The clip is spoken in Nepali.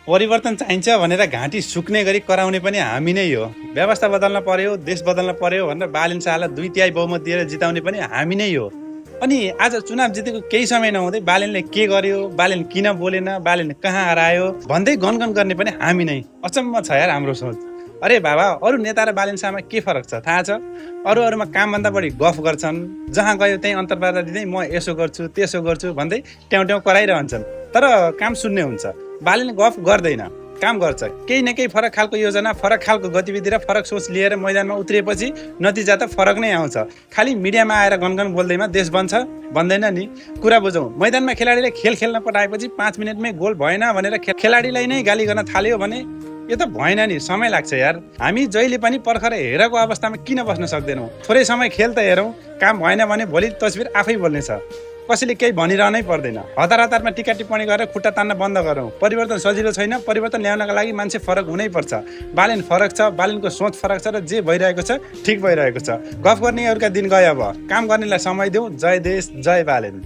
परिवर्तन चाहिन्छ भनेर घाँटी सुक्ने गरी कराउने पनि हामी नै हो। व्यवस्था बदल्न पर्यो, देश बदल्न पर्यो भनेर बालेन शाहलाई 2/3 बहुमत दिएर जिताउने पनि हामी नै हो। अनि आज चुनाव जितेको केही समय नहुँदै बालेनले के गर्यो, बालेन किन बोलेन, बालेन कहाँ हरायो भन्दै गनगन गर्ने पनि हामी नै। अचम्म छ यार हाम्रो सोच। अरे बाबा, अरू नेता र बालेन शाहमा के फरक छ थाहा छ? अरूमा कामभन्दा बढी गफ गर्छन्, जहाँ गयो त्यहीँ अन्तर्वार्ता दिँदै म यसो गर्छु त्यसो गर्छु भन्दै ट्याउ ट्याउ कराइरहन्छन्, तर काम सुन्ने हुन्छ। बालेनले गफ गर्दैन, काम गर्छ। केही न केही फरक खालको योजना, फरक खालको गतिविधि र फरक सोच लिएर मैदानमा उत्रिएपछि नतिजा त फरक नै आउँछ। खालि मिडियामा आएर गनगन बोल्दैमा देश बन्छ भन्दैन नि। कुरा बुझौँ, मैदानमा खेलाडीले खेल खेल्न पठाएपछि 5 मिनटमै गोल भएन भनेर खेलाडीलाई नै गाली गर्न थाल्यो भने यो त भएन नि, समय लाग्छ यार। हामी जहिले पनि पर्खर हेरेको अवस्थामा किन बस्न सक्दैनौँ? थोरै समय खेल त हेरौँ, काम भएन भने भोलि तस्बिर आफै बोल्नेछ। कसैले केही भनिरहनै पर्दैन। हतार हतारमा टिका टिप्पणी गरेर खुट्टा तान्न बन्द गरौँ। परिवर्तन सजिलो छैन, परिवर्तन ल्याउनका लागि मान्छे फरक हुनैपर्छ। बालेन फरक छ, बालेनको सोच फरक छ र जे भइरहेको छ ठिक भइरहेको छ। गफ गर्नेहरूका दिन गयो, अब काम गर्नेलाई समय देऊ। जय देश, जय बालेन।